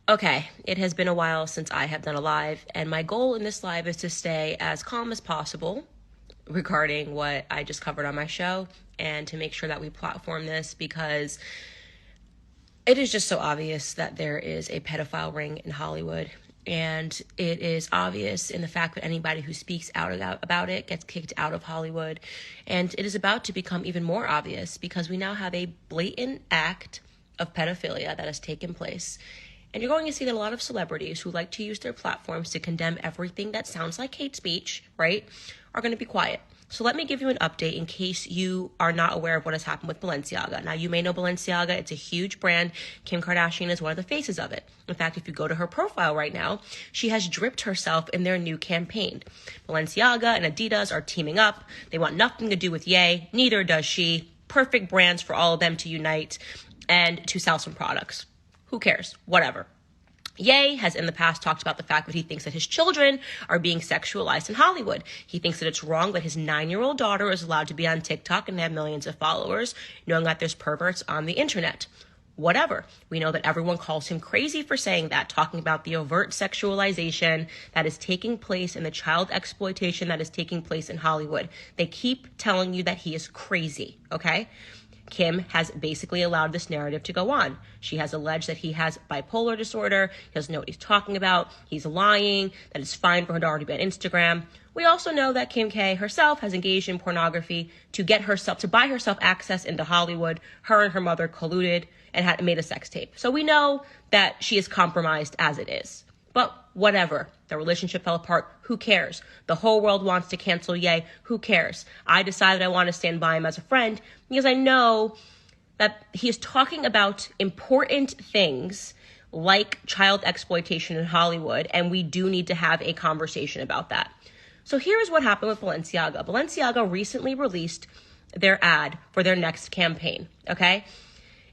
Okay, it has been a while since I have done a live, and my goal in this live is to stay as calm as possible regarding what I just covered on my show and to make sure that we platform this because it is just so obvious that there is a pedophile ring in Hollywood. And it is obvious in the fact that anybody who speaks out about it gets kicked out of Hollywood. And it is about to become even more obvious because we now have a blatant act of pedophilia that has taken place. And you're going to see that a lot of celebrities who like to use their platforms to condemn everything that sounds like hate speech, right, are going to be quiet. So let me give you an update in case you are not aware of what has happened with Balenciaga. Now, you may know Balenciaga. It's a huge brand. Kim Kardashian is one of the faces of it. In fact, if you go to her profile right now, she has dripped herself in their new campaign. Balenciaga and Adidas are teaming up. They want nothing to do with Ye. Neither does she. Perfect brands for all of them to unite and to sell some products. Who cares? Whatever. Ye has in the past talked about the fact that he thinks that his children are being sexualized in Hollywood. He thinks that it's wrong that his 9-year-old daughter is allowed to be on TikTok and have millions of followers, knowing that there's perverts on the internet. Whatever. We know that everyone calls him crazy for saying that, talking about the overt sexualization that is taking place and the child exploitation that is taking place in Hollywood. They keep telling you that he is crazy, okay? Kim has basically allowed this narrative to go on. She has alleged that he has bipolar disorder. He doesn't know what he's talking about. He's lying, that it's fine for her daughter to be on Instagram. We also know that Kim K herself has engaged in pornography to buy herself access into Hollywood. Her and her mother colluded and had made a sex tape. So we know that she is compromised as it is. But whatever. The relationship fell apart. Who cares? The whole world wants to cancel Ye. Who cares? I decided I want to stand by him as a friend because I know that he is talking about important things like child exploitation in Hollywood, and we do need to have a conversation about that. So here's what happened with Balenciaga. Balenciaga recently released their ad for their next campaign, okay?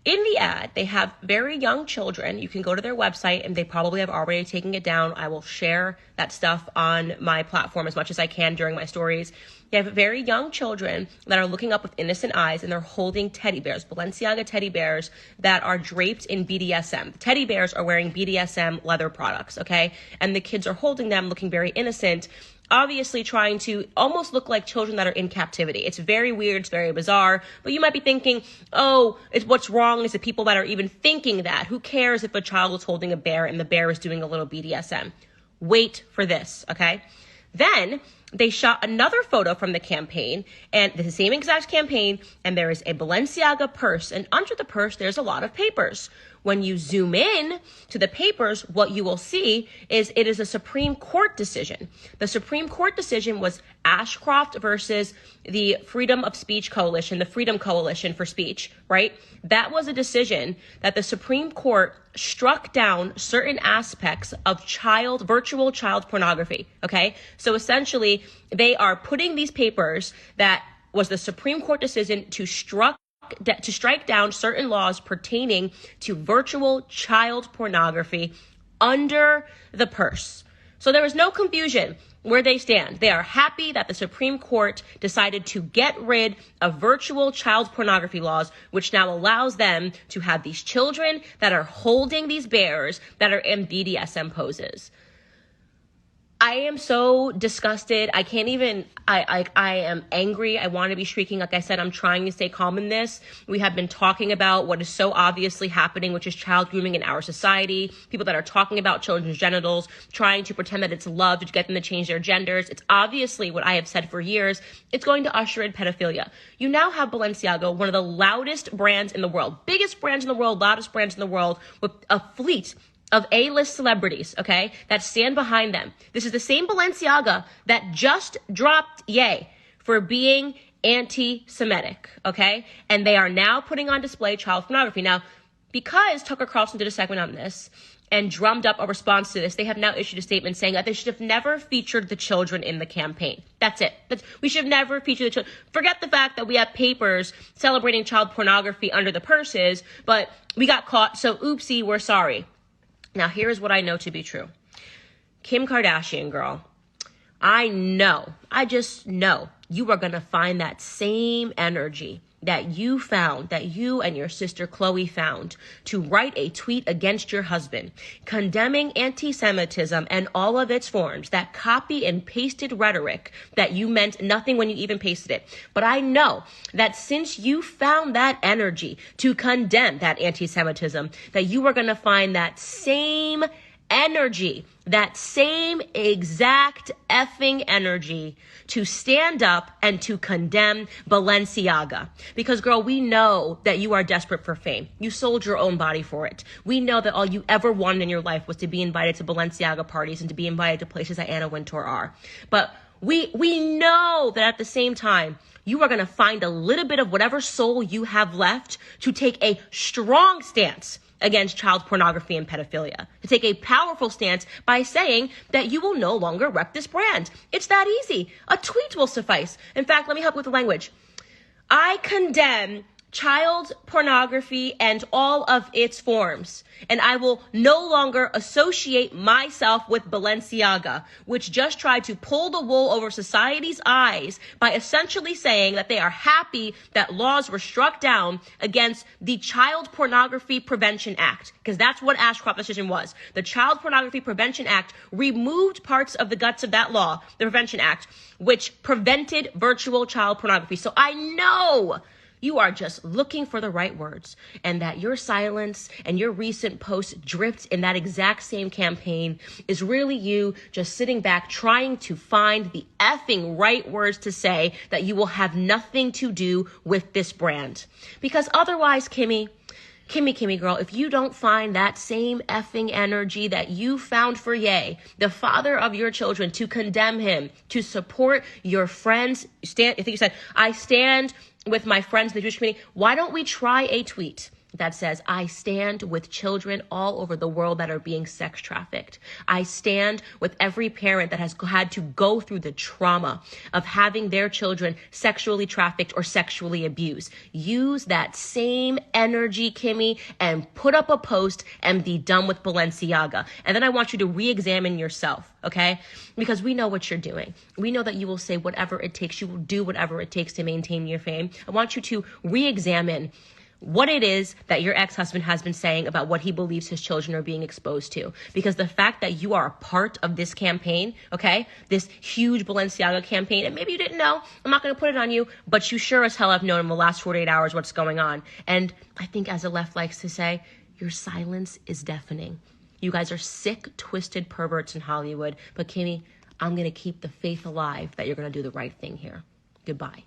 In the ad, they have very young children. You can go to their website, and they probably have already taken it down. I will share that stuff on my platform as much as I can during my stories. They have very young children that are looking up with innocent eyes, and they're holding teddy bears, Balenciaga teddy bears that are draped in BDSM. The teddy bears are wearing BDSM leather products, okay? And the kids are holding them looking very innocent, obviously trying to almost look like children that are in captivity. It's very weird. It's very bizarre. But you might be thinking, oh, what's wrong is the people that are even thinking that. Who cares if a child is holding a bear and the bear is doing a little BDSM? Wait for this, okay? Then they shot another photo from the campaign, and the same exact campaign, and there is a Balenciaga purse, and under the purse, there's a lot of papers. When you zoom in to the papers, what you will see is it is a Supreme Court decision. The Supreme Court decision was Ashcroft versus the Freedom of Speech Coalition, the Freedom Coalition for Speech, right? That was a decision that the Supreme Court struck down certain aspects of virtual child pornography, okay? So essentially, they are putting these papers that was the Supreme Court decision to strike down certain laws pertaining to virtual child pornography under the purse. So there is no confusion where they stand. They are happy that the Supreme Court decided to get rid of virtual child pornography laws, which now allows them to have these children that are holding these bears that are in BDSM poses. I am so disgusted. I can't even, I am angry. I want to be shrieking. Like I said, I'm trying to stay calm in this. We have been talking about what is so obviously happening, which is child grooming in our society. People that are talking about children's genitals, trying to pretend that it's love to get them to change their genders. It's obviously what I have said for years. It's going to usher in pedophilia. You now have Balenciaga, one of the loudest brands in the world, biggest brands in the world, loudest brands in the world, with a fleet of A-list celebrities, okay, that stand behind them. This is the same Balenciaga that just dropped Ye for being anti-Semitic, okay? And they are now putting on display child pornography. Now, because Tucker Carlson did a segment on this and drummed up a response to this, they have now issued a statement saying that they should have never featured the children in the campaign. That's it. We should have never featured the children. Forget the fact that we have papers celebrating child pornography under the purses, but we got caught, so oopsie, we're sorry. Now, here's what I know to be true. Kim Kardashian, girl, I just know you are going to find that same energy that you and your sister Chloe found to write a tweet against your husband, condemning anti-Semitism and all of its forms, that copy and pasted rhetoric that you meant nothing when you even pasted it. But I know that since you found that energy to condemn that anti-Semitism, that you are going to find that same energy, that same exact effing energy to stand up and to condemn Balenciaga. Because girl, we know that you are desperate for fame. You sold your own body for it. We know that all you ever wanted in your life was to be invited to Balenciaga parties and to be invited to places that Anna Wintour are. But we know that at the same time, you are going to find a little bit of whatever soul you have left to take a strong stance against child pornography and pedophilia, to take a powerful stance by saying that you will no longer rep this brand. It's that easy. A tweet will suffice. In fact, let me help with the language. I condemn child pornography and all of its forms, and I will no longer associate myself with Balenciaga, which just tried to pull the wool over society's eyes by essentially saying that they are happy that laws were struck down against the Child Pornography Prevention Act, because that's what Ashcroft's decision was. The Child Pornography Prevention Act removed parts of the guts of that law, the Prevention Act, which prevented virtual child pornography. So I know you are just looking for the right words, and that your silence and your recent posts drift in that exact same campaign is really you just sitting back trying to find the effing right words to say that you will have nothing to do with this brand. Because otherwise, Kimmy girl, if you don't find that same effing energy that you found for Ye, the father of your children, to condemn him, to support your friends, I think you said, I stand with my friends in the Jewish community. Why don't we try a tweet that says, I stand with children all over the world that are being sex trafficked. I stand with every parent that has had to go through the trauma of having their children sexually trafficked or sexually abused. Use that same energy, Kimmy, and put up a post and be done with Balenciaga. And then I want you to re-examine yourself, okay? Because we know what you're doing. We know that you will say whatever it takes. You will do whatever it takes to maintain your fame. I want you to re-examine what it is that your ex-husband has been saying about what he believes his children are being exposed to. Because the fact that you are a part of this campaign, okay, this huge Balenciaga campaign, and maybe you didn't know, I'm not going to put it on you, but you sure as hell have known in the last 48 hours what's going on. And I think, as the left likes to say, your silence is deafening. You guys are sick, twisted perverts in Hollywood. But Kimmy, I'm going to keep the faith alive that you're going to do the right thing here. Goodbye.